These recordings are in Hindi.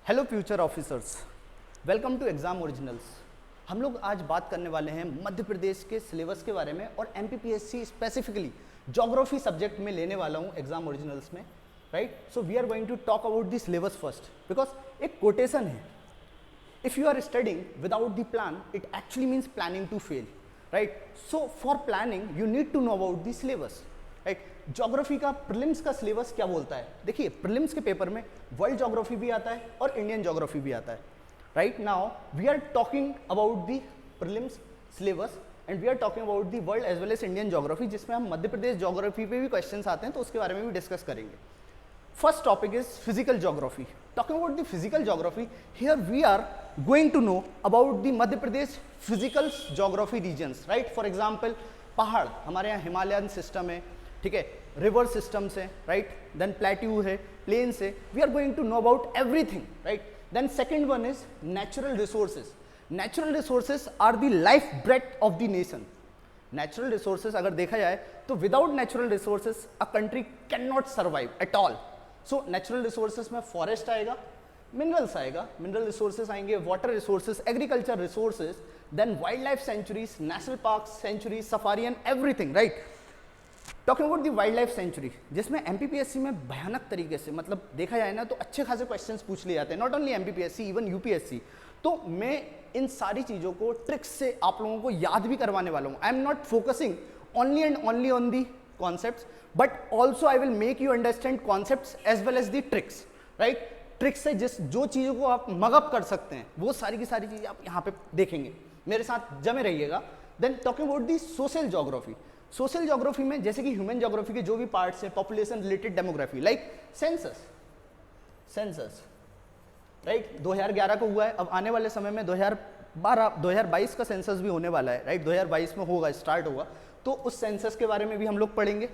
Hello future officers, welcome to Exam Originals. हम लोग आज बात करने वाले हैं मध्य प्रदेश के सिलेबस के बारे में और एमपीपीएससी स्पेसिफिकली ज्योग्राफी सब्जेक्ट में लेने वाला हूं एग्जाम ओरिजिनल्स में, right. So we are going to talk about the syllabus first, because एक कोटेशन है, if you are studying without the plan, it actually means planning to fail, right? So for planning you need to know about the syllabus, right? Geography का प्रीलिम्स का सिलेबस क्या बोलता है? देखिए, प्रीलिम्स के पेपर में वर्ल्ड ज्योग्राफी भी आता है और इंडियन ज्योग्राफी भी आता है। Right now we are talking about the prelims syllabus and we are talking about the world as well as Indian geography, जिसमें हम मध्य प्रदेश ज्योग्राफी पे भी क्वेश्चंस आते हैं, तो उसके बारे में भी डिस्कस करेंगे। First topic is physical geography. Talking about the physical geography, here we are going to know about the Madhya Pradesh physical geography regions, right? For example, पहाड़ हमारे यहाँ हिमालयन सिस्टम है, ठीक है, रिवर सिस्टम्स है, राइट, देन प्लेट्यू है, प्लेन्स है, we are going to know about everything, right. Then second one is natural resources. Natural resources are the life breath of the nation. Natural resources अगर देखा जाए तो without natural resources a country can not survive at all. So natural resources में फॉरेस्ट आएगा, मिनरल्स आएगा, मिनरल रिसोर्सेज आएंगे, water resources, agriculture resources, then wild life sanctuaries, national park sanctuary, safari and everything, right. Talking about the wildlife sanctuary, जिसमें एमपीपीएससी में भयानक तरीके से, मतलब देखा जाए ना तो अच्छे खासे क्वेश्चंस पूछ लिए जाते हैं, not only MPPSC even UPSC. तो मैं इन सारी चीज़ों को ट्रिक्स से आप लोगों को याद भी करवाने वाला हूँ। I am not focusing only and only on the concepts, but also I will make you understand concepts as well as the tricks, right. Tricks से जो चीज़ों को आप मगअप कर सकते हैं वो सारी की सारी चीज़ें आप यहाँ पे देखेंगे, मेरे साथ जमे रहिएगा। Then talking about the social geography. Social geography में जैसे कि ह्यूमन ज्योग्राफी के जो भी पार्ट्स हैं, population related demography, like census, right, 2011 को हुआ है, अब आने वाले समय में 2022 का सेंसस भी होने वाला है, राइट, 2022 में होगा, स्टार्ट होगा, तो उस सेंसस के बारे में भी हम लोग पढ़ेंगे।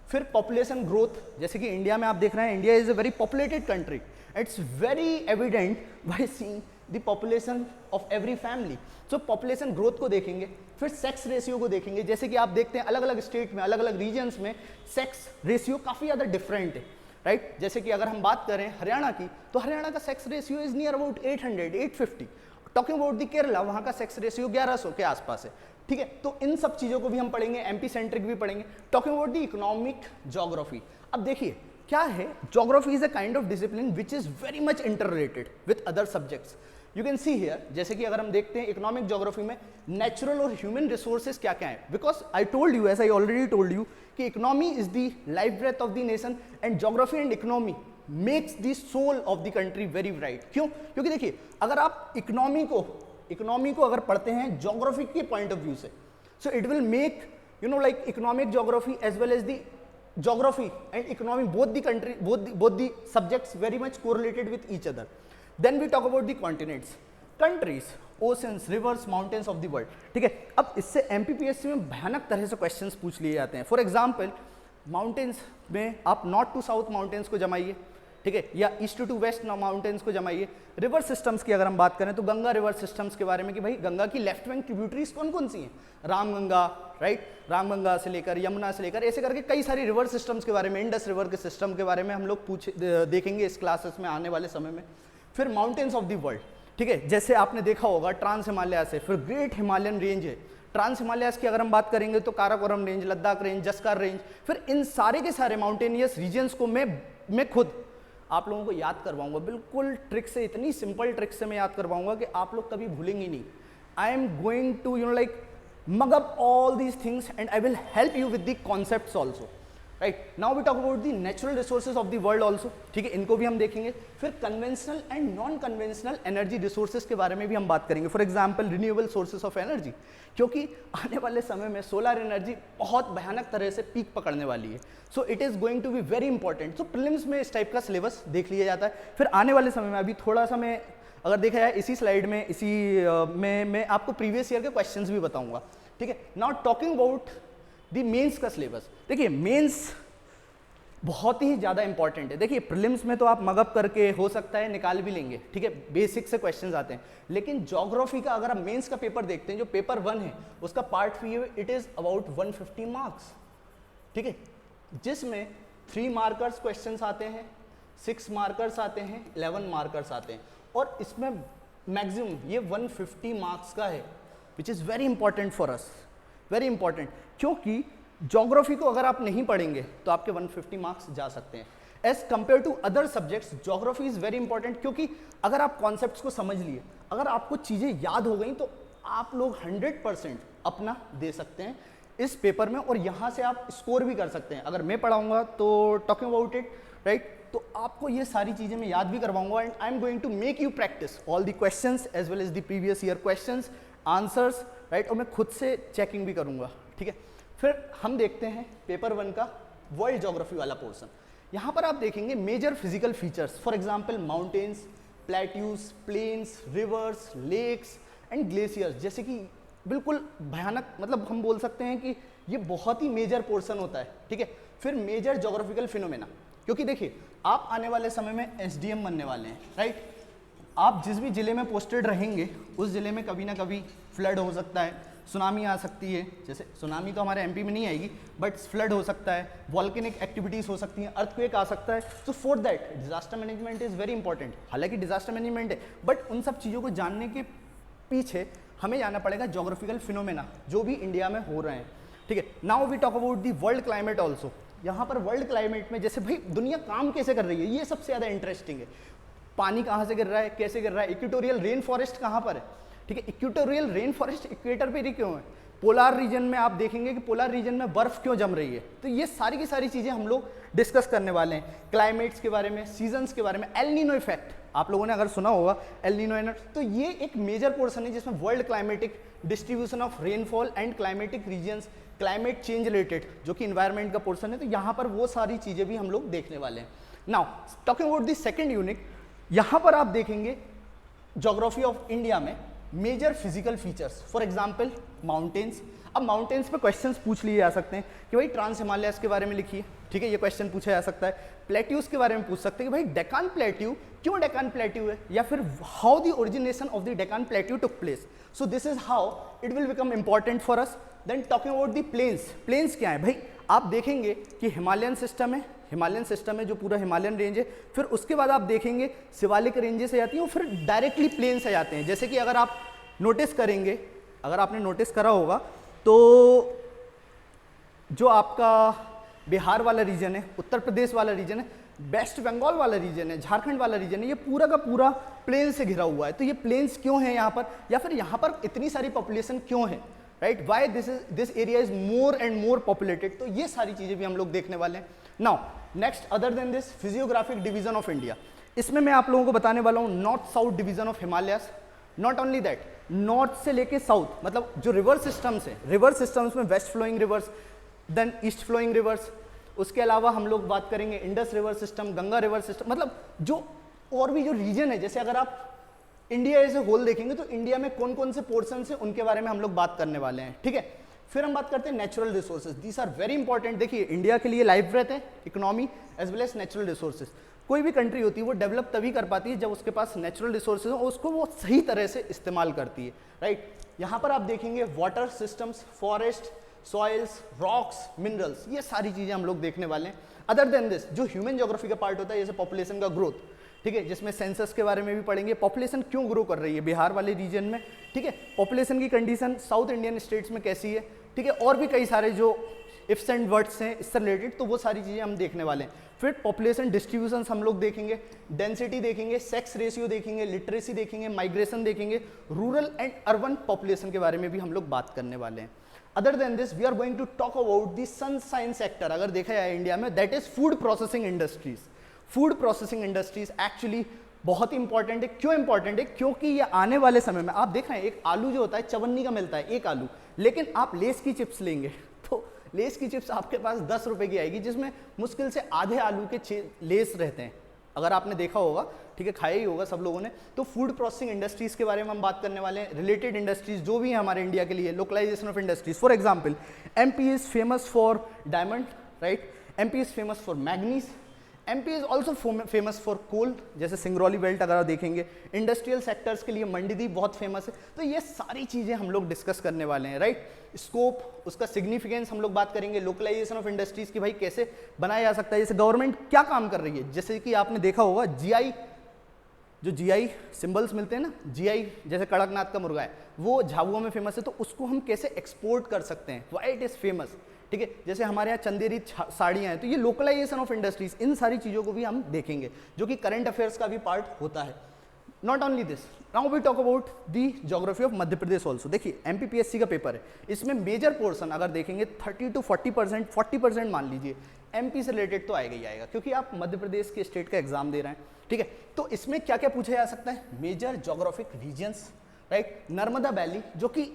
फिर पॉपुलेशन ग्रोथ, जैसे कि इंडिया में आप देख रहे हैं, India is a very populated country, it's very evident by seeing the population of every family. So population growth को देखेंगे, फिर सेक्स रेशियो को देखेंगे, जैसे कि आप देखते हैं अलग अलग स्टेट में, अलग अलग रीजन्स में सेक्स रेशियो काफ़ी ज़्यादा डिफरेंट है, राइट। जैसे कि अगर हम बात करें हरियाणा की, तो हरियाणा का sex ratio is near about 800, 850। Talking about the Kerala, वहाँ का सेक्स रेशियो 1100 के आसपास है, ठीक है। तो इन सब चीज़ों को भी हम पढ़ेंगे, एमपी सेंट्रिक भी पढ़ेंगे। Talking about the economic geography, अब देखिए क्या है, geography is a kind of discipline which is very much interrelated with other subjects. You can see here, जैसे कि अगर हम देखते हैं इकोनॉमिक ज्योग्राफी में नेचुरल और ह्यूमन रिसोर्सेज क्या क्या है, because I told you, as I already told you, कि economy is the life breath of the nation and geography and economy makes the soul of the country very bright. क्यों? क्योंकि देखिए, अगर आप इकोनॉमी को अगर पढ़ते हैं ज्योग्राफी के पॉइंट ऑफ व्यू से, so it will make, you know, like economic geography as well as the geography and economy, both the subjects very much correlated with each other. Then we talk about the continents, countries, oceans, rivers, mountains of the world, ठीक है। अब इससे एमपीपीएससी में भयानक तरह से क्वेश्चंस पूछ लिए जाते हैं। फॉर एग्जाम्पल, माउंटेन्स में आप नॉर्थ टू साउथ माउंटेन्स को जमाइए, ठीक है, या ईस्ट टू वेस्ट माउंटेन्स को जमाइए। रिवर सिस्टम्स की अगर हम बात करें तो गंगा रिवर सिस्टम्स के बारे में, कि भाई गंगा की लेफ्ट बैंक ट्रिब्यूटरीज कौन कौन सी हैं, रामगंगा, राइट, रामगंगा से लेकर यमुना से लेकर ऐसे करके कई सारी रिवर सिस्टम्स के बारे में, इंडस रिवर के सिस्टम के बारे में हम लोग देखेंगे इस क्लासेस में आने वाले समय में। फिर माउंटेन्स ऑफ द वर्ल्ड, ठीक है, जैसे आपने देखा होगा ट्रांस हिमालयास है, फिर ग्रेट हिमालयन रेंज है। ट्रांस हिमालयास की अगर हम बात करेंगे तो Karakoram range, Ladakh range, Zanskar range. फिर इन सारे के सारे माउंटेनियस रीजन्स को मैं खुद आप लोगों को याद करवाऊंगा, बिल्कुल ट्रिक से, इतनी सिंपल ट्रिक से मैं याद करवाऊंगा कि आप लोग कभी भूलेंगे नहीं। I am going to, you know, like mug up all these things and I will help you with the concepts also, right? Now we talk about the natural resources of the world also, ठीक है, इनको भी हम देखेंगे। फिर conventional and non conventional energy resources के बारे में भी हम बात करेंगे। For example, renewable sources of energy, क्योंकि आने वाले समय में सोलर एनर्जी बहुत भयानक तरह से पीक पकड़ने वाली है, so it is going to be very important. So prelims में इस टाइप का सिलेबस देख लिया जाता है। फिर आने वाले समय में, अभी थोड़ा सा मैं अगर देखा जाए इसी स्लाइड में, मैं आपको प्रीवियस ईयर के क्वेश्चंस भी बताऊंगा, ठीक है। Now talking about the mains का सिलेबस, देखिए मेंस बहुत ही ज़्यादा इंपॉर्टेंट है। देखिए, प्रीलिम्स में तो आप मगअप करके हो सकता है निकाल भी लेंगे, ठीक है, बेसिक से क्वेश्चंस आते हैं, लेकिन ज्योग्राफी का अगर आप मेंस का पेपर देखते हैं, जो पेपर 1 है उसका part 3 it is about 150 marks, ठीक है, जिसमें 3 मार्कर्स क्वेश्चंस आते हैं, 6 मार्कर्स आते हैं, 11 मार्कर्स आते हैं, और इसमें मैक्सिमम ये 150 मार्क्स का है, which is very important for us, very important, क्योंकि ज्योग्राफी को अगर आप नहीं पढ़ेंगे तो आपके 150 मार्क्स जा सकते हैं। As compare to other subjects geography is very important, क्योंकि अगर आप कॉन्सेप्ट्स को समझ लिए, अगर आपको चीज़ें याद हो गई, तो आप लोग 100% अपना दे सकते हैं इस पेपर में, और यहाँ से आप स्कोर भी कर सकते हैं। अगर मैं पढ़ाऊंगा तो टॉकिंग अबाउट इट, राइट, तो आपको ये सारी चीज़ें मैं याद भी करवाऊंगा, and I am going to make you practice all the questions as well as the previous year questions, answers, right, और मैं खुद से चेकिंग भी करूंगा, ठीक है। फिर हम देखते हैं पेपर 1 का वर्ल्ड ज्योग्राफी वाला पोर्सन। यहाँ पर आप देखेंगे major physical features, for example mountains, plateaus, plains, rivers, lakes and glaciers, जैसे कि बिल्कुल भयानक, मतलब हम बोल सकते हैं कि ये बहुत ही मेजर पोर्शन होता है, ठीक है। फिर मेजर ज्योग्राफिकल फिनोमेना, क्योंकि देखिए आप आने वाले समय में एसडीएम बनने वाले हैं, राइट, आप जिस भी ज़िले में पोस्टेड रहेंगे उस ज़िले में कभी ना कभी फ्लड हो सकता है, सुनामी आ सकती है, जैसे सुनामी तो हमारे एमपी में नहीं आएगी, बट फ्लड हो सकता है, वॉल्केनिक एक्टिविटीज़ हो सकती हैं, अर्थक्वेक आ सकता है। So for that disaster management is very important. हालांकि डिजास्टर मैनेजमेंट है, बट उन सब चीज़ों को जानने के पीछे हमें जाना पड़ेगा ज्योग्राफिकल फिनोमेना जो भी इंडिया में हो रहे हैं, ठीक है। Now we talk about the world climate also. यहाँ पर वर्ल्ड क्लाइमेट में जैसे भाई दुनिया काम कैसे कर रही है, ये सबसे ज़्यादा इंटरेस्टिंग है। पानी कहाँ से गिर रहा है, कैसे गिर रहा है, इक्वेटोरियल रेन फॉरेस्ट कहाँ पर है, ठीक है। इक्वेटोरियल रेन फॉरेस्ट इक्वेटर पे ही क्यों है, पोलार रीजन में आप देखेंगे कि पोलार रीजन में बर्फ क्यों जम रही है। तो ये सारी की सारी चीज़ें हम लोग डिस्कस करने वाले हैं, क्लाइमेट्स के बारे में, सीजन्स के बारे में, एल नीनो इफेक्ट आप लोगों ने अगर सुना होगा, एल नीनो, तो ये एक मेजर पोर्शन है जिसमें world climatic distribution of rainfall and climatic regions, climate change related जो कि इन्वायरमेंट का पोर्शन है, तो यहाँ पर वो सारी चीज़ें भी हम लोग देखने वाले हैं। Now talking about the second unit, यहाँ पर आप देखेंगे ज्योग्राफी ऑफ इंडिया में major physical features, for example mountains. अब माउंटेन्स पे क्वेश्चंस पूछ लिए जा सकते हैं कि भाई ट्रांस हिमालयस के बारे में लिखिए, ठीक है, ये क्वेश्चन पूछा जा सकता है। प्लेट्यूज के बारे में पूछ सकते हैं कि भाई डेकान प्लेट्यू क्यों डेकान प्लेट्यू है, या फिर how the origination of the Deccan plateau took place. So this is how it will become important for us. Then talking about the plains, plains क्या है भाई, आप देखेंगे कि हिमालयन सिस्टम है, हिमालयन सिस्टम है जो पूरा हिमालयन रेंज है, फिर उसके बाद आप देखेंगे शिवालिक रेंजेस आ जाती हैं, और फिर डायरेक्टली प्लेन्स आ जाते हैं। जैसे कि अगर आप नोटिस करेंगे, अगर आपने नोटिस करा होगा तो जो आपका बिहार वाला रीजन है, उत्तर प्रदेश वाला रीजन है, वेस्ट बंगाल वाला रीजन है, झारखंड वाला रीजन है, ये पूरा का पूरा प्लेन से घिरा हुआ है। तो ये प्लेन्स क्यों है यहाँ पर, या फिर यहाँ पर इतनी सारी पॉपुलेशन क्यों है, right, why this area is more and more populated. तो ये सारी चीज़ें भी हम लोग देखने वाले हैं। Now next, other than this, physiographic division of India. इसमें मैं आप लोगों को बताने वाला हूँ north south division of Himalayas. Not only that, north से लेके साउथ, मतलब जो रिवर सिस्टम्स हैं, रिवर सिस्टम्स में west flowing rivers, then east flowing rivers, उसके अलावा हम लोग बात करेंगे Indus river system, Ganga river system, मतलब जो और भी जो रीजन है, जैसे अगर आप इंडिया एज ए होल देखेंगे तो इंडिया में कौन कौन से पोर्शन है उनके बारे में हम लोग बात करने वाले हैं, ठीक है। फिर हम बात करते हैं natural resources, these are very important. देखिए इंडिया के लिए लाइफ ब्रेथ है economy as well as natural resources. कोई भी कंट्री होती है वो डेवलप तभी कर पाती है जब उसके पास नेचुरल रिसोर्सेज हो, उसको वो सही तरह से इस्तेमाल करती है, राइट। यहाँ पर आप देखेंगे water systems, forest, soils, rocks, minerals, ये सारी चीज़ें हम लोग देखने वाले हैं। अदर देन दिस, जो ह्यूमन ज्योग्राफी का पार्ट होता है, जैसे पॉपुलेशन का ग्रोथ, ठीक है, जिसमें सेंसस के बारे में भी पढ़ेंगे, पॉपुलेशन क्यों ग्रो कर रही है बिहार वाले रीजन में, ठीक है, पॉपुलेशन की कंडीशन साउथ इंडियन स्टेट्स में कैसी है, ठीक है, और भी कई सारे जो इफ्स एंड वर्ड्स हैं इससे रिलेटेड, तो वो सारी चीज़ें हम देखने वाले हैं। फिर पॉपुलेशन डिस्ट्रीब्यूशन हम लोग देखेंगे, डेंसिटी देखेंगे, सेक्स रेशियो देखेंगे, लिटरेसी देखेंगे, माइग्रेशन देखेंगे, रूरल एंड अर्बन पॉपुलेशन के बारे में भी हम लोग बात करने वाले हैं। Other than this we are going to talk about the sunshine sector. अगर देखा जाए इंडिया में, that is food processing industries. Food processing industries actually बहुत ही इंपॉर्टेंट है। क्यों इंपॉर्टेंट है, क्योंकि ये आने वाले समय में आप देख रहे हैं, एक आलू जो होता है चवन्नी का मिलता है एक आलू, लेकिन आप लेस की चिप्स लेंगे तो लेस की चिप्स आपके पास 10 रुपए की आएगी, जिसमें मुश्किल से आधे आलू के 6 लेस रहते हैं। अगर आपने देखा होगा, ठीक है, खाया ही होगा सब लोगों ने। तो फूड प्रोसेसिंग इंडस्ट्रीज के बारे में हम बात करने वाले हैं, रिलेटेड इंडस्ट्रीज जो भी हैं हमारे इंडिया के लिए, localisation of industries. For example MP is famous for diamond, right, MP is famous for manganese, MP is also famous for coal, जैसे सिंगरौली बेल्ट अगर आप देखेंगे, इंडस्ट्रियल सेक्टर्स के लिए मंडीदीप बहुत फेमस है। तो ये सारी चीज़ें हम लोग डिस्कस करने वाले हैं, राइट। स्कोप, उसका सिग्निफिकेंस हम लोग बात करेंगे, लोकलाइजेशन ऑफ इंडस्ट्रीज की भाई कैसे बनाया जा सकता है, जैसे गवर्नमेंट क्या काम कर रही है। जैसे कि आपने देखा होगा जीआई, जो जीआई सिंबल्स मिलते हैं ना, जीआई जैसे कड़कनाथ का मुर्गा है वो झाबुआ में फेमस है, तो उसको हम कैसे एक्सपोर्ट कर सकते हैं, व्हाई इट इज़ फेमस, ठीक है। जैसे हमारे यहाँ चंदेरी साड़ियाँ हैं, तो ये लोकलाइजेशन ऑफ इंडस्ट्रीज, इन सारी चीज़ों को भी हम देखेंगे जो कि करंट अफेयर्स का भी पार्ट होता है। Not only this, now we talk about the geography of Madhya Pradesh also. देखिए एमपीपीएससी का पेपर है, इसमें मेजर पोर्शन अगर देखेंगे 30 to 40%, 40% मान लीजिए एमपी से रिलेटेड तो आएगा ही आएगा, क्योंकि आप मध्य प्रदेश के स्टेट का एग्जाम दे रहे हैं, ठीक है। तो इसमें क्या क्या पूछा जा सकता है, major geographic regions, right, Narmada valley जो कि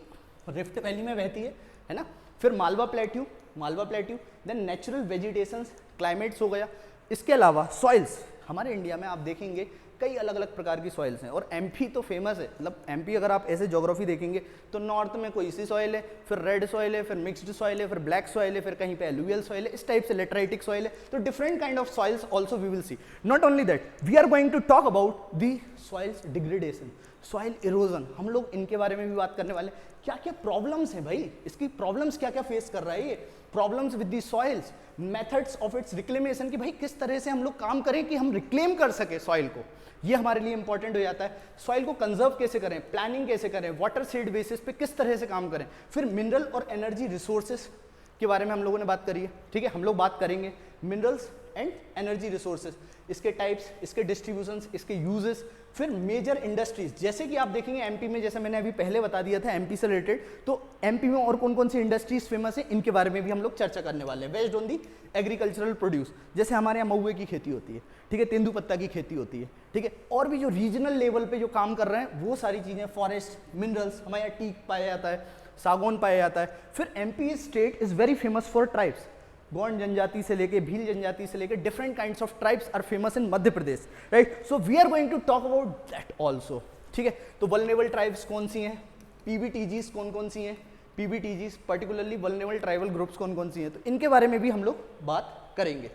रिफ्ट वैली में बहती है ना, फिर Malwa plateau, then natural vegetations, climates हो गया। इसके अलावा सॉइल्स, हमारे इंडिया में आप देखेंगे कई अलग अलग प्रकार की सॉइल्स हैं, और एमपी तो फेमस है, मतलब एमपी अगर आप ऐसे ज्योग्राफी देखेंगे तो नॉर्थ में कोई सी सॉइल है, फिर रेड सॉइल है, फिर मिक्स्ड सॉइल है, फिर ब्लैक सॉइल है, फिर कहीं पे एलुवियल सॉइल है, इस टाइप से लेटराइटिक सॉइल है। तो different kind of soils also we will see. Not only that, we are going to talk about the soils degradation, soil erosion, हम लोग इनके बारे में भी बात करने वाले। क्या क्या प्रॉब्लम्स हैं भाई, इसकी प्रॉब्लम्स क्या क्या फेस कर रहा है ये, problems with the soils, methods of its reclamation, कि भाई किस तरह से हम लोग काम करें कि हम रिक्लेम कर सके सॉइल को, ये हमारे लिए इंपॉर्टेंट हो जाता है। सॉइल को कंजर्व कैसे करें, प्लानिंग कैसे करें, वाटर सीड बेसिस पे किस तरह से काम करें, फिर मिनरल और एनर्जी रिसोर्सेज के बारे में हम लोगों ने बात करी है, ठीक है। हम लोग बात करेंगे मिनरल्स एंड एनर्जी रिसोर्सेज, इसके टाइप्स, इसके डिस्ट्रीब्यूशंस, इसके यूजेस, फिर मेजर इंडस्ट्रीज, जैसे कि आप देखेंगे एमपी में, जैसे मैंने अभी पहले बता दिया था एमपी से रिलेटेड, तो एमपी में और कौन कौन सी इंडस्ट्रीज फेमस है, इनके बारे में भी हम लोग चर्चा करने वाले हैं, based on the agricultural produce. जैसे हमारे यहाँ महुए की खेती होती है, ठीक है, तेंदुपत्ता की खेती होती है, ठीक है, और भी जो रीजनल लेवल पे जो काम कर रहे हैं वो सारी चीज़ें, फॉरेस्ट, मिनरल्स, हमारे यहाँ टीक पाया जाता है, सागौन पाया जाता है। फिर MP state is very famous for tribes, Gond जनजाति से लेके भील जनजाति से लेके different kinds of tribes are famous in Madhya Pradesh, right. So we are going to talk about that also, ठीक है। तो वल्नरेबल ट्राइब्स कौन सी हैं, पीबीटीजीज कौन कौन सी हैं, पीबीटीजीज पर्टिकुलरली वल्नरेबल ट्राइबल ग्रुप्स कौन कौन सी हैं, तो इनके बारे में भी हम लोग बात करेंगे।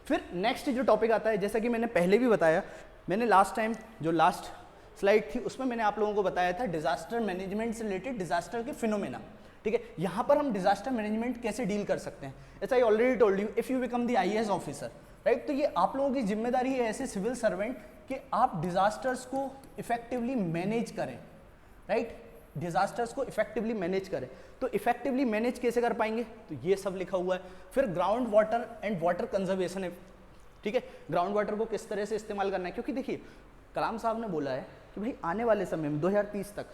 फिर नेक्स्ट जो टॉपिक आता है, जैसा कि मैंने पहले भी बताया, मैंने लास्ट टाइम जो लास्ट स्लाइड थी उसमें मैंने आप लोगों को बताया था डिजास्टर मैनेजमेंट से रिलेटेड डिजास्टर के फिनोमेना, ठीक है। यहाँ पर हम डिजास्टर मैनेजमेंट कैसे डील कर सकते हैं, as I already told you, if you become the IAS officer, right, तो ये आप लोगों की जिम्मेदारी है ऐसे सिविल सर्वेंट कि आप डिजास्टर्स को इफेक्टिवली मैनेज करें, राइट, डिजास्टर्स को इफेक्टिवली मैनेज करें। तो इफेक्टिवली मैनेज कैसे कर पाएंगे, तो ये सब लिखा हुआ है। फिर ground water and water conservation है, ठीक है, ग्राउंड वाटर को किस तरह से इस्तेमाल करना है, क्योंकि देखिए कलाम साहब ने बोला है कि भाई आने वाले समय में 2030 तक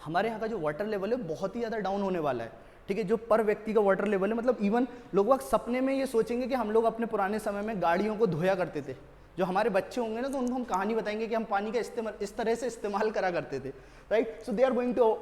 हमारे यहाँ का जो वाटर लेवल है बहुत ही ज़्यादा डाउन होने वाला है, ठीक है। जो पर व्यक्ति का वाटर लेवल है, मतलब इवन लोग सपने में ये सोचेंगे कि हम लोग अपने पुराने समय में गाड़ियों को धोया करते थे। जो हमारे बच्चे होंगे ना, तो उनको हम कहानी बताएंगे कि हम पानी का इस्तेमाल इस तरह से इस्तेमाल करा करते थे, right. So they are going to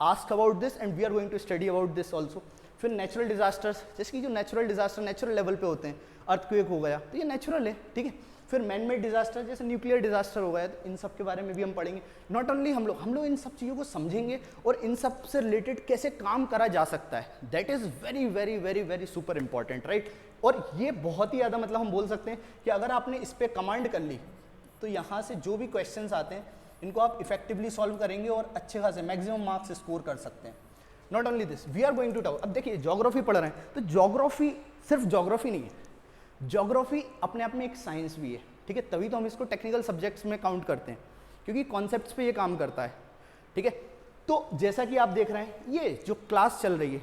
ask about this and we are going to study about this also. फिर नेचुरल डिजास्टर्स, जैसे कि जो नेचुरल डिजास्टर नेचुरल लेवल पे होते हैं, अर्थक्वेक हो गया तो ये नेचुरल है, ठीक है। फिर मैन मेड डिजास्टर जैसे न्यूक्लियर डिजास्टर हो गया, तो इन सब के बारे में भी हम पढ़ेंगे। नॉट ओनली हम लोग इन सब चीज़ों को समझेंगे और इन सब से रिलेटेड कैसे काम करा जा सकता है, that is very very very very super important, right. और ये बहुत ही ज़्यादा, मतलब हम बोल सकते हैं कि अगर आपने इस पर कमांड कर ली तो यहाँ से जो भी क्वेश्चंस आते हैं इनको आप इफेक्टिवली सॉल्व करेंगे और अच्छे खासे मैक्सिमम मार्क्स स्कोर कर सकते हैं। Not only this, we are going to talk, अब देखिए ज्योग्राफी पढ़ रहे हैं तो ज्योग्राफी सिर्फ ज्योग्राफी नहीं है, ज्योग्राफी अपने आप में एक साइंस भी है, ठीक है। तभी तो हम इसको टेक्निकल सब्जेक्ट्स में काउंट करते हैं, क्योंकि कॉन्सेप्ट्स पे ये काम करता है, ठीक है। तो जैसा कि आप देख रहे हैं, ये जो क्लास चल रही है,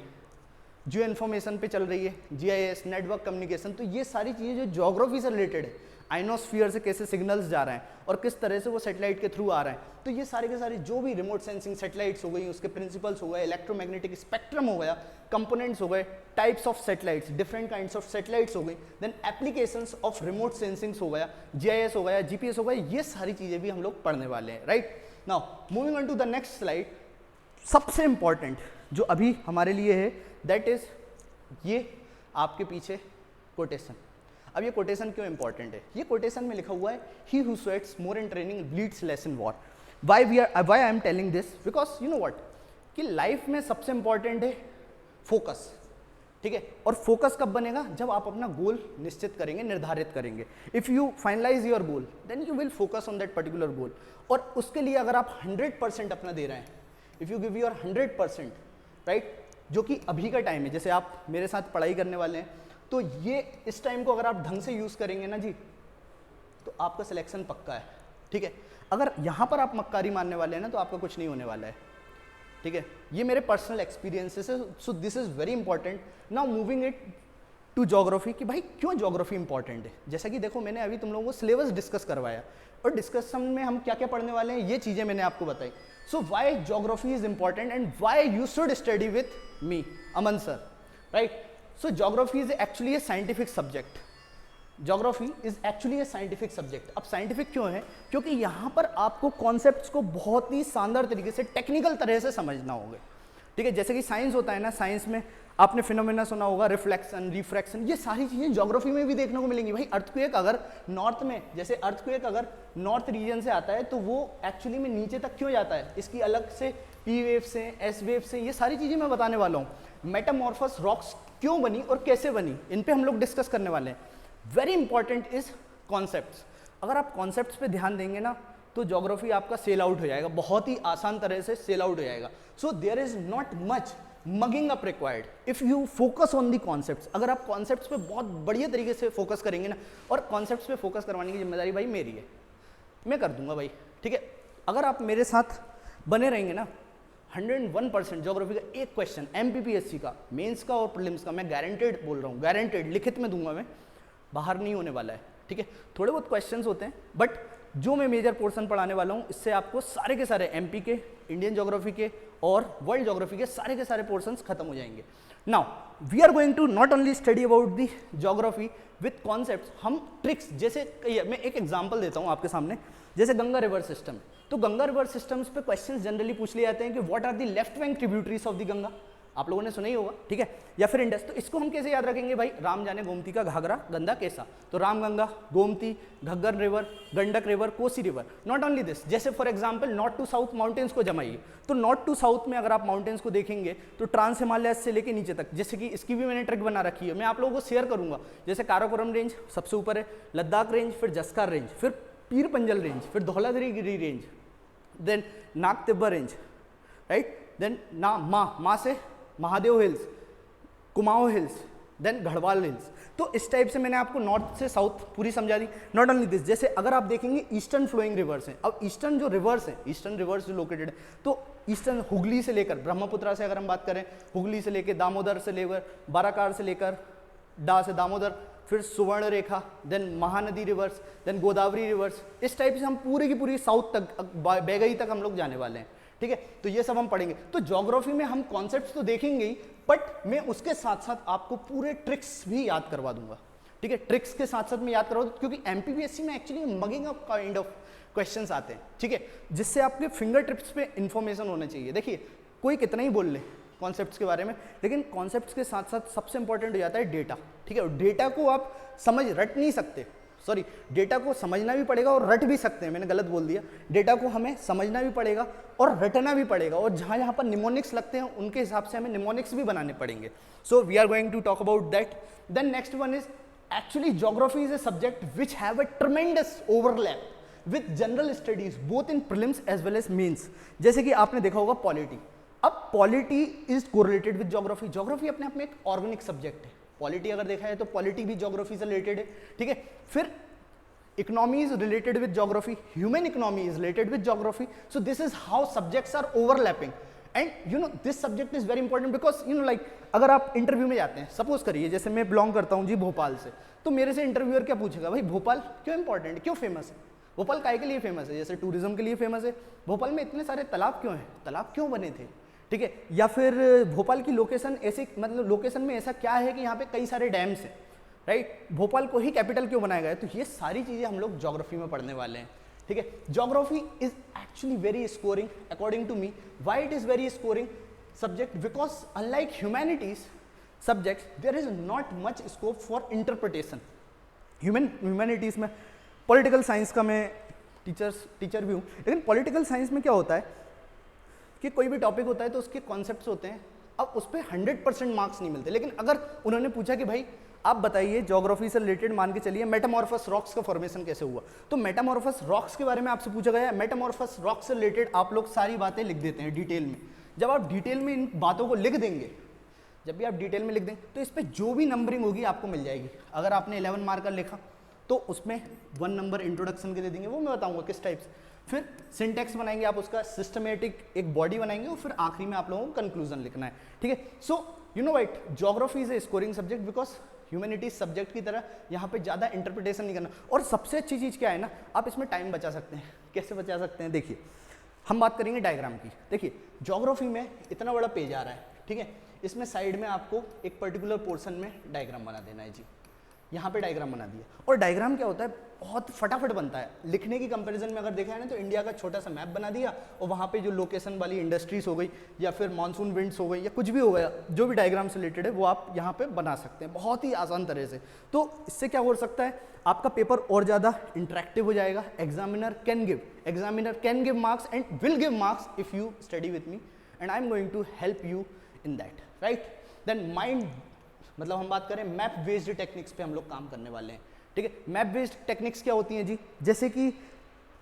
जियो इन्फॉर्मेशन पे चल रही है, जीआईएस, नेटवर्क कम्युनिकेशन, तो ये सारी चीज़ें जो ज्योग्राफी से रिलेटेड है, आइनोस्फीयर से कैसे सिग्नल्स जा रहे हैं और किस तरह से वो सैटेलाइट के थ्रू आ रहे हैं, तो ये सारे के सारे जो भी रिमोट सेंसिंग सैटेलाइट्स हो गई, उसके प्रिंसिपल्स हो गए, इलेक्ट्रोमैग्नेटिक स्पेक्ट्रम हो गया, कंपोनेंट्स हो गए, types of satellites, different kinds of satellites हो गई, देन एप्लीकेशंस ऑफ रिमोट सेंसिंग्स हो गया, जीआईएस हो गया, जीपीएस हो गया, ये सारी चीज़ें भी हम लोग पढ़ने वाले हैं, right. Now moving on to the next slide, सबसे इंपॉर्टेंट जो अभी हमारे लिए है, दैट इज ये आपके पीछे कोटेशन। अब ये कोटेशन क्यों इंपॉर्टेंट है, ये कोटेशन में लिखा हुआ है, he who sweats more in training bleeds less in war. Why I am telling this, because you know what, कि लाइफ में सबसे इंपॉर्टेंट है फोकस, ठीक है। और फोकस कब बनेगा, जब आप अपना गोल निश्चित करेंगे, निर्धारित करेंगे। If you finalise your goal then you will focus on that particular goal. और उसके लिए अगर आप 100% अपना दे रहे हैं, if you give your 100%, right, जो कि अभी का टाइम है, जैसे आप मेरे साथ पढ़ाई करने वाले हैं, तो ये इस टाइम को अगर आप ढंग से यूज़ करेंगे ना जी, तो आपका सिलेक्शन पक्का है, ठीक है। अगर यहाँ पर आप मक्कारी मारने वाले हैं ना, तो आपका कुछ नहीं होने वाला है, ठीक है। ये मेरे पर्सनल एक्सपीरियंसेस है, so this is very important. Now moving it to geography, कि भाई क्यों ज्योग्राफी इंपॉर्टेंट है। जैसा कि देखो, मैंने अभी तुम लोगों को सिलेबस डिस्कस करवाया, और डिस्कशन में हम क्या क्या पढ़ने वाले हैं, ये चीज़ें मैंने आपको बताई। So why geography is important and why you should study with me, Aman sir, right. So geography is actually a scientific subject. Geography is actually a scientific subject. अब साइंटिफिक क्यों है, क्योंकि यहाँ पर आपको कॉन्सेप्ट्स को बहुत ही शानदार तरीके से, टेक्निकल तरह से समझना होगा, ठीक है। जैसे कि साइंस होता है ना, साइंस में आपने फिनोमेना सुना होगा, रिफ्लेक्शन, रिफ्रैक्शन, ये सारी चीज़ें ज्योग्राफी में भी देखने को मिलेंगी। भाई अर्थक्वेक अगर नॉर्थ में, जैसे अर्थक्वेक अगर नॉर्थ रीजन से आता है, तो वो एक्चुअली में नीचे तक क्यों जाता है, इसकी अलग से पी वेव से, एस वेव से, ये सारी चीज़ें मैं बताने वाला हूँ। मेटामॉर्फस रॉक्स क्यों बनी और कैसे बनी, इन पे हम लोग डिस्कस करने वाले हैं। Very important is concepts. अगर आप कॉन्सेप्ट्स पे ध्यान देंगे ना, तो ज्योग्राफी आपका सेल आउट हो जाएगा, बहुत ही आसान तरह से सेल आउट हो जाएगा। So there is not much mugging up required if you focus on the concepts. अगर आप कॉन्सेप्ट्स पे बहुत बढ़िया तरीके से फोकस करेंगे ना, और कॉन्सेप्ट्स पे फोकस करवाने की जिम्मेदारी भाई मेरी है, मैं कर दूंगा भाई, ठीक है। अगर आप मेरे साथ बने रहेंगे ना, 101% ज्योग्राफी का एक क्वेश्चन MPPSC का, मेंस का और प्रीलिम्स का, मैं गारंटेड बोल रहा हूँ, गारंटेड लिखित में दूंगा मैं, बाहर नहीं होने वाला है, ठीक है। थोड़े बहुत क्वेश्चंस होते हैं, बट जो मैं मेजर पोर्शन पढ़ाने वाला हूँ, इससे आपको सारे के सारे MP के, इंडियन ज्योग्राफी के और वर्ल्ड ज्योग्राफी के सारे पोर्शंस खत्म हो जाएंगे। Now we are going to not only study about the geography with concepts, हम ट्रिक्स, जैसे मैं एक एग्जांपल देता हूँ आपके सामने, जैसे गंगा रिवर सिस्टम। तो गंगा रिवर सिस्टम्स पे क्वेश्चंस जनरली पूछ लिए जाते हैं कि what are the left bank tributaries of the Ganga, आप लोगों ने सुना ही होगा, ठीक है, या फिर इंडस। तो इसको हम कैसे याद रखेंगे भाई, राम जाने गोमती का घाघरा गंदा कैसा, तो Ramganga, Gomti, Ghaggar river, Gandak river, Kosi river. Not only this, जैसे for example north to south mountains को जमाइए, तो नॉर्थ टू साउथ में अगर आप माउंटेन्स को देखेंगे, तो ट्रांस हिमालयस से लेके नीचे तक, जैसे कि इसकी भी मैंने ट्रिक बना रखी है, मैं आप लोगों को शेयर करूंगा। जैसे काराकोरम रेंज सबसे ऊपर है, लद्दाख रेंज, फिर जस्कार रेंज, फिर पीर पंजल रेंज, फिर Dhaulagiri range, then Nag Tibba range, right, then माँ से Mahadev hills, Kumaon hills, then Garhwal hills. तो इस टाइप से मैंने आपको नॉर्थ से साउथ पूरी समझा दी। नॉट ओनली दिस, जैसे अगर आप देखेंगे ईस्टर्न फ्लोइंग रिवर्स हैं। अब ईस्टर्न जो रिवर्स हैं, ईस्टर्न रिवर्स जो लोकेटेड है, तो ईस्टर्न हुगली से लेकर ब्रह्मपुत्रा से अगर हम बात करें, हुगली से लेकर दामोदर से लेकर बाराकार से लेकर डा से दामोदर, फिर Subarnarekha, then Mahanadi rivers, then Godavari rivers, इस टाइप से हम पूरी की पूरी साउथ तक, बेगई तक हम लोग जाने वाले हैं, ठीक है। तो ये सब हम पढ़ेंगे। तो ज्योग्राफी में हम कॉन्सेप्ट्स तो देखेंगे ही, बट मैं उसके साथ साथ आपको पूरे ट्रिक्स भी याद करवा दूंगा, ठीक है। ट्रिक्स के साथ साथ मैं याद करवा दूंगा, क्योंकि MPPSC में actually mugging up kind of questions आते हैं, ठीक है, जिससे आपके फिंगर टिप्स पे इंफॉर्मेशन होना चाहिए। देखिए, कोई कितना ही बोल ले कॉन्सेप्ट्स के बारे में, लेकिन कॉन्सेप्ट्स के साथ साथ सबसे इंपॉर्टेंट हो जाता है डेटा, ठीक है। और डेटा को आप रट नहीं सकते, सॉरी, डेटा को समझना भी पड़ेगा और रट भी सकते हैं, मैंने गलत बोल दिया। डेटा को हमें समझना भी पड़ेगा और रटना भी पड़ेगा, और जहाँ जहाँ पर निमोनिक्स लगते हैं उनके हिसाब से हमें निमोनिक्स भी बनाने पड़ेंगे। So we are going to talk about that. Then next one is actually geography is a subject which have a tremendous overlap with general studies both in prelims as well as mains. जैसे कि आपने देखा होगा पॉलिटी। अब polity is correlated with geography. Geography अपने आप में एक ऑर्गेनिक सब्जेक्ट है। पॉलिटी अगर देखा है तो पॉलिटी भी ज्योग्राफी से रिलेटेड है, ठीक है। फिर economy is related with geography, human economy is related with geography. So this is how subjects are overlapping, and you know this subject is very important because you know like अगर आप इंटरव्यू में जाते हैं, सपोज करिए जैसे मैं बिलोंग करता हूँ जी भोपाल से, तो मेरे से इंटरव्यूअर क्या पूछेगा, भाई भोपाल क्यों इंपॉर्टेंट है, क्यों फेमस है, भोपाल काय के लिए फेमस है, जैसे टूरिज्म के लिए फेमस है, भोपाल में इतने सारे तालाब क्यों हैं, तालाब क्यों बने थे, ठीक है, या फिर भोपाल की लोकेशन ऐसे, मतलब लोकेशन में ऐसा क्या है कि यहाँ पे कई सारे डैम्स हैं, राइट, भोपाल को ही कैपिटल क्यों बनाया गया है। तो ये सारी चीज़ें हम लोग ज्योग्राफी में पढ़ने वाले हैं, ठीक है। Geography is actually very scoring according to me. Why it is very scoring subject, because unlike humanities subjects there is not much scope for interpretation. Humanities में, पॉलिटिकल साइंस का मैं टीचर भी हूँ, लेकिन पॉलिटिकल साइंस में क्या होता है कि कोई भी टॉपिक होता है तो उसके कॉन्सेप्ट्स होते हैं, अब उस पर 100% मार्क्स नहीं मिलते। लेकिन अगर उन्होंने पूछा कि भाई आप बताइए ज्योग्राफी से रिलेटेड, मान के चलिए मेटामॉर्फस रॉक्स का फॉर्मेशन कैसे हुआ, तो मेटामॉर्फस रॉक्स के बारे में आपसे पूछा गया है। मेटामॉर्फस रॉक्स से रिलेटेड आप लोग सारी बातें लिख देते हैं डिटेल में। जब आप डिटेल में इन बातों को लिख देंगे, जब भी आप डिटेल में लिख देंगे तो इस पर जो भी नंबरिंग होगी आपको मिल जाएगी। अगर आपने 11 मार्क का लिखा तो उसमें 1 नंबर इंट्रोडक्शन के दे देंगे, वो मैं बताऊंगा किस टाइप से। फिर सिंटेक्स बनाएंगे आप, उसका सिस्टमेटिक एक बॉडी बनाएंगे, और फिर आखिरी में आप लोगों को कंक्लूजन लिखना है, ठीक है। So you know white, geography is A scoring subject because humanities subject की तरह यहाँ पे ज़्यादा इंटरप्रिटेशन नहीं करना। और सबसे अच्छी चीज़ क्या है ना, आप इसमें टाइम बचा सकते हैं। कैसे बचा सकते हैं, देखिए हम बात करेंगे डायग्राम की। देखिए ज्योग्राफी में इतना बड़ा पेज आ रहा है, ठीक है, इसमें साइड में आपको एक पर्टिकुलर पोर्शन में डायग्राम बना देना है जी। यहाँ पे डायग्राम बना दिया, और डायग्राम क्या होता है, बहुत फटाफट बनता है। लिखने की कंपैरिजन में अगर देखा है ना, तो इंडिया का छोटा सा मैप बना दिया, और वहाँ पे जो लोकेशन वाली इंडस्ट्रीज हो गई, या फिर मानसून विंड्स हो गई, या कुछ भी हो गया, जो भी डायग्राम से रिलेटेड है वो आप यहाँ पे बना सकते हैं बहुत ही आसान तरह से। तो इससे क्या हो सकता है, आपका पेपर और ज़्यादा इंटरेक्टिव हो जाएगा। Examiner can give marks and will give marks if you study with me, and I am going to help you in that, right. Then mind, मतलब हम बात करें मैप बेस्ड टेक्निक्स पे हम लोग काम करने वाले हैं, ठीक है। मैप बेस्ड टेक्निक्स क्या होती हैं जी, जैसे कि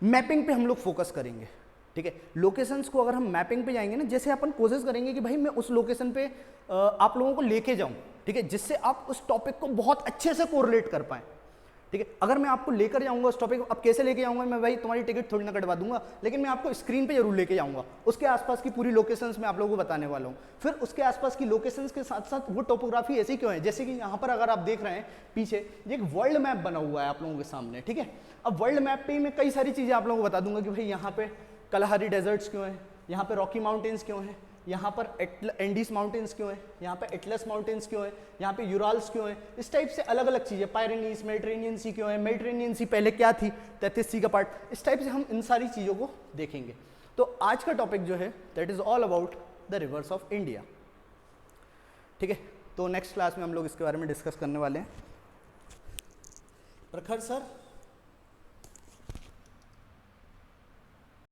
मैपिंग पे हम लोग फोकस करेंगे, ठीक है। लोकेशंस को अगर हम मैपिंग पे जाएंगे ना, जैसे अपन कोशिश करेंगे कि भाई मैं उस लोकेशन पे आप लोगों को लेके जाऊं, ठीक है, जिससे आप उस टॉपिक को बहुत अच्छे से कोरिलेट कर पाएं, ठीक है। अगर मैं आपको लेकर जाऊंगा उस टॉपिक को, अब कैसे लेके जाऊंगा मैं, भाई तुम्हारी टिकट थोड़ी ना कटवा दूंगा, लेकिन मैं आपको स्क्रीन पे जरूर लेके जाऊंगा। उसके आसपास की पूरी लोकेशंस मैं आप लोगों को बताने वाला हूँ। फिर उसके आसपास की लोकेशंस के साथ साथ वो टोपोग्राफी ऐसी क्यों है, जैसे कि यहाँ पर अगर आप देख रहे हैं पीछे एक वर्ल्ड मैप बना हुआ है आप लोगों के सामने, ठीक है। अब वर्ल्ड मैप पे ही मैं कई सारी चीज़ें आप लोगों को बता दूंगा कि भाई यहाँ पे कलहारी डेजर्ट्स क्यों है, यहाँ पे रॉकी माउंटेन्स क्यों है, यहाँ पर एंडीज माउंटेन्स क्यों है, यहाँ पे एटलस माउंटेन्स क्यों है, यहाँ पे यूराल्स क्यों है, इस टाइप से अलग अलग चीज़ें, पायरेनीज, मेडिटेरेनियन सी क्यों है, मेडिटेरेनियन सी पहले क्या थी, 33 सी का पार्ट, इस टाइप से हम इन सारी चीज़ों को देखेंगे। तो आज का टॉपिक जो है that is all about the reverse of India, ठीक है। तो नेक्स्ट क्लास में हम लोग इसके बारे में डिस्कस करने वाले हैं। प्रखर सर